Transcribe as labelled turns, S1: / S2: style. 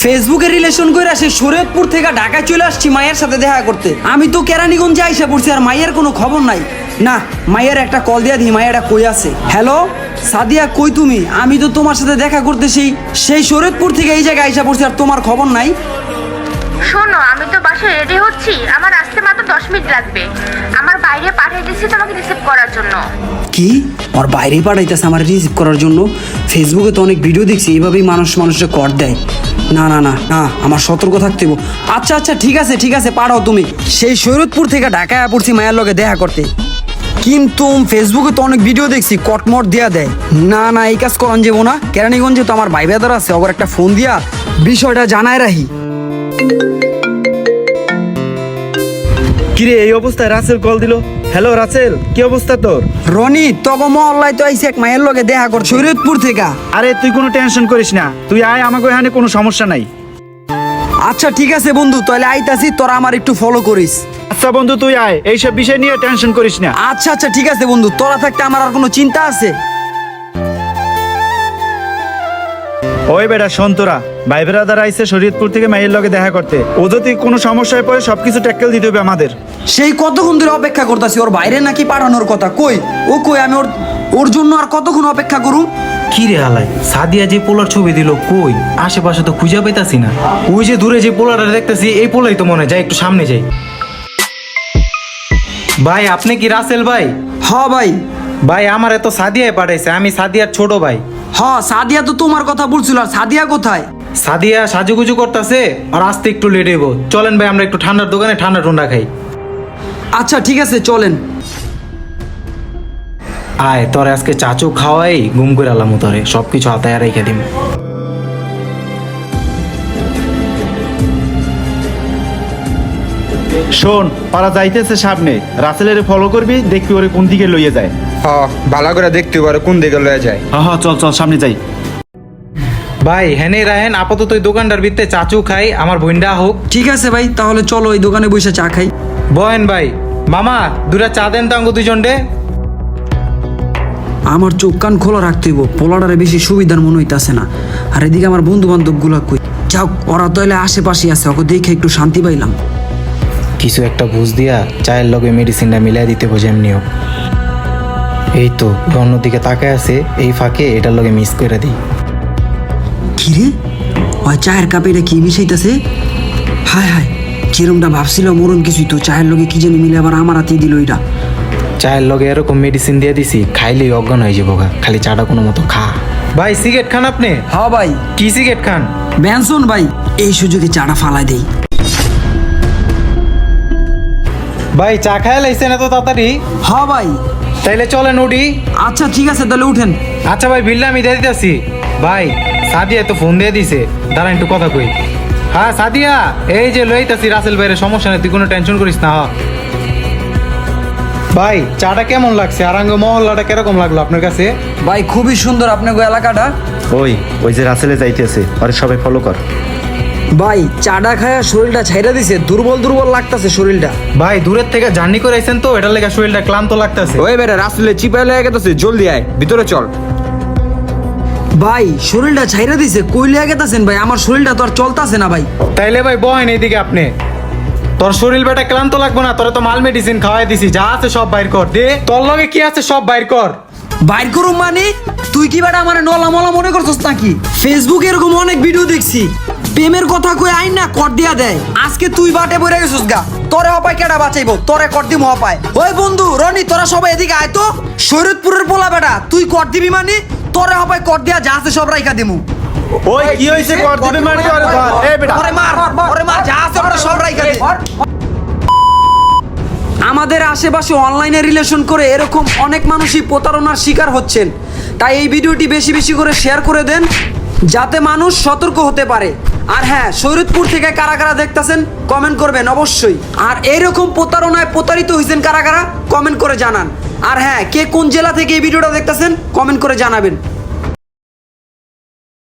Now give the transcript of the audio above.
S1: ফেসবুকে রিলেশন করে আসে শরীয়তপুর থেকে ঢাকায় চলে আসছি মায়ের সাথে দেখা করতে। আমি তো কেরানীগঞ্জে আইসা পড়ছি আর মায়ের কোনো খবর নাই। না, মায়ের একটা কল দিয়া দিই, মায়েরা কই আছে। হ্যালো সাদিয়া, কই তুমি? আমি তো তোমার সাথে দেখা করতেছি, সেই শরীয়তপুর থেকে এই জায়গায় আইসা পড়ছি আর তোমার খবর নাই।
S2: শোনো, আমি তো বাসায় রেডি হচ্ছি, আমার আসতে মাত্র 10 মিনিট লাগবে। আমার বাইরে পাঠিয়ে দিচ্ছি তোমাকে রিসিভ করার জন্য।
S1: কি? ওর বাইরেই পাঠাইতেছে আমার রিসিভ করার জন্য? ফেসবুকে তো অনেক ভিডিও দেখছি এইভাবেই মানুষকে কর দেয়। না না না না, আমার সতর্ক থাকতে হবে। আচ্ছা আচ্ছা, ঠিক আছে পাঠাও তুমি। সেই শরীয়তপুর থেকে ঢাকায় পড়ছি মায়ের লগে দেখা করতে, কিন্তু ফেসবুকে তো অনেক ভিডিও দেখছি কটমট দেয়া দেয়। না না, এই কাজ করান যাবো না। কেরানীগঞ্জে তো আমার ভাই বেদার আছে, ওর একটা ফোন দিয়া বিষয়টা জানায় রাখি।
S3: কিরে, এই অবস্থায় রাসেল কল দিল। হ্যালো রাসেল, কি অবস্থা তোর?
S1: রনি, তগো মহল্লায় তো আইসি এক মায়ের লগে দেখা কর শরীয়তপুর থেকে।
S3: আরে তুই কোনো টেনশন করিস না, তুই আয়, আমাকে এখানে কোনো সমস্যা নাই।
S1: আচ্ছা ঠিক আছে বন্ধু, তাহলে আইতাছি, তোরা আমার একটু ফলো করিস।
S3: আচ্ছা বন্ধু, তুই আয়, এইসব বিষয় নিয়ে টেনশন করিস না।
S1: আচ্ছা আচ্ছা ঠিক আছে বন্ধু, তোরা থাকতে আমার আর কোনো চিন্তা আছে?
S3: ওই বেটা শোন, তোরা ভাই ব্রাদার আইসে শরীয়তপুর থেকে মায়ের লগে দেখা করতে। ও যদি কোনো সমস্যায় পড়ে সবকিছু ট্যাকেল দিতে হবে আমাদের।
S1: সেই কতক্ষণ ধরে অপেক্ষা করতেছি, ওর বাইরে নাকি পাঠানোর কথা। কই ও, কই? আমি ওর জন্য আর কতক্ষণ অপেক্ষা করুম?
S4: কি রে হালাই, সাদিয়া যে পোলার ছবি দিল, কই? আশেপাশে তো খুঁজে পাইতাছি না। ওই যে দূরে যে পোলারটা দেখতেছি, এই পোলাই তো মনে হয়। যাই একটু সামনে যাই। ভাই, আপনি কি রাসেল ভাই?
S1: হ ভাই।
S4: ভাই, আমার এত সাদিয়ায় পাঠাইছে, আমি সাদিয়ার ছোট ভাই।
S1: হ, সাদিয়া তো তোমার কথা বলছিল। আর সাদিয়া কোথায়?
S4: সাদিয়া সাজুগুজু করতেছে আর আসতে একটু লেট হইব। চলেন ভাই, আমরা একটু ঠান্ডার দোকানে ঠান্ডা টুন্ডা খাই।
S1: আচ্ছা ঠিক আছে, চলেন।
S4: আয়, তোরে আজকে চাচু খাওয়াই গুম করে আলাম, তোরে সবকিছু হাতায় রেখে দিম।
S3: শোন, পারা যাইতেছে সামনে, রাসেলের ফলো করবি, দেখবি ওরে কোন দিকে লইয়ে যায়।
S5: ভালো করে দেখতে পারে কোন দিকে লয়ে যায়।
S3: হ্যাঁ চল চল, সামনে যাই।
S4: ভাই হেনে রাহেন, আপাতত ওই দোকানটার ভিতরে চাচু খাই, আমার বোনটা হোক।
S1: ঠিক আছে ভাই, তাহলে চলো ওই দোকানে বসে চা খাই।
S4: বয়েন ভাই, মামা দুটা চা দেন তো আঙ্গু দুজন রে।
S1: আমার চোখ কান খোলা রাখতে হইব, পোলাডারে বেশি সুবিধার মনে হইতাছে না। আর এদিকে আমার বন্ধু বান্ধব গুলা কই? যাও, ওরা তাহলে আশেপাশে আছে, ওকে দেখে একটু শান্তি পাইলাম।
S4: কিছু একটা বুঝ দিয়া চায়ের লগে মেডিসিনটা মিলাই দিতে বোঝে এমনি হোক। এই তো অন্যদিকে তাকায় আছে, এই ফাঁকে এটার লগে মিস করে দিই।
S1: কিরে, ওই চায়ের কাপে এটা কি মিশাইতেছে? হায় হায়, যেরমটা ভাবছিল মরণ কিছুই তো, চায়ের লগে কি জানি মিলে আবার আমার হাতেই দিল এটা।
S4: চায়ের লগে এরকম মেডিসিন দিয়ে দিছি, খাইলেই অজ্ঞান হয়ে যাবো গা। খালি চাটা কোনো মতো খা। ভাই সিগারেট খান আপনি?
S1: হ্যাঁ ভাই।
S4: কি সিগারেট খান?
S1: ব্যানসন ভাই। এই সুযোগে চাটা ফালাই দেই।
S4: ভাই চা খায় লাইছেন এত তাড়াতাড়ি?
S1: হ্যাঁ ভাই।
S4: তাইলে চলেন উঠি।
S1: আচ্ছা ঠিক আছে, তাহলে উঠেন।
S4: আচ্ছা ভাই, বিলটা আমি দিয়ে দিতেছি। ভাই সাদিয়া তো ফোন দিয়ে দিছে, দাঁড়া একটু কথা কই। হ্যাঁ সাদিয়া, এই যে লইতাছি রাসেল ভাইয়ের, সমস্যা নেই, তুই কোনো টেনশন করিস না। ভাই চাটা কেমন লাগছে? আর আঙ্গ মহল্লাটা কিরকম লাগলো আপনার কাছে?
S1: ভাই খুবই সুন্দর আপনার এলাকাটা।
S3: ওই যে রাসেলে যাইতেছে, আরে সবাই ফলো কর।
S1: ভাই চাটা খায়া শরীরটা ছাইরা দিছে, দুর্বল লাগতাছে শরীরটা।
S4: ভাই দূরের থেকে জার্নি করে আইছেন তো, এটার লেগে শরীরটা ক্লান্ত লাগতেছে।
S5: ওই বেটা রাসেলে চিপাই লয়ে গেছে, জলদি আয়, ভিতরে চল।
S1: ভাই শরীরটা ছাইরা দিছে, কই লিয়া গেতাছেন ভাই? আমার শরীরটা তো আর চলতাছে না ভাই।
S4: তাইলে ভাই বহেন এইদিকে আপনি। তোর শরীর বেটা ক্লান্ত লাগবো না, তোরা তো মাল মেডিসিন খাওয়াই দিছি, যা আছে সব বাইর কর দে। তোর লগে কি আছে সব বাইর কর।
S1: বাইর করুম মানে? তুই কি বেটা আমার নলা মলা মনে করছস নাকি? ফেসবুকে এরকম অনেক ভিডিও দেখছি, প্রেমের কথা কই আইন না কর দিয়া দেয়। আজকে তুই বাটে পড়ে গেছস গা, তোরে হপায় কেডা বাঁচাইবো? তোরে কর দিমু হপায়। ওই বন্ধু রনি, তোরা সবাই এদিকে আয় তো। শরীয়তপুরের পোলা বেটা, তুই কর দিবি মানে? তোরে হপায় কর দিয়া যা আছে সব রাইখা দিমু।
S3: ওই কি হইছে, কর দিবি মানে? আরে ধর, এই বেটা
S1: ওরে মার, যা আছে ওটা সব রাইখা দে। আমাদের আশেপাশে অনলাইনে রিলেশন করে এরকম অনেক মানুষই প্রতারণার শিকার হচ্ছেন, তাই এই ভিডিওটি বেশি বেশি করে শেয়ার করে দেন, যাতে মানুষ সতর্ক হতে পারে। আর হ্যাঁ, শরীয়তপুর থেকে কারা কারা দেখতেছেন কমেন্ট করবেন অবশ্যই। আর এইরকম প্রতারণায় প্রতারিত হয়েছেন কারা কারা কমেন্ট করে জানান। আর হ্যাঁ, কে কোন জেলা থেকে এই ভিডিওটা দেখতেছেন কমেন্ট করে জানাবেন।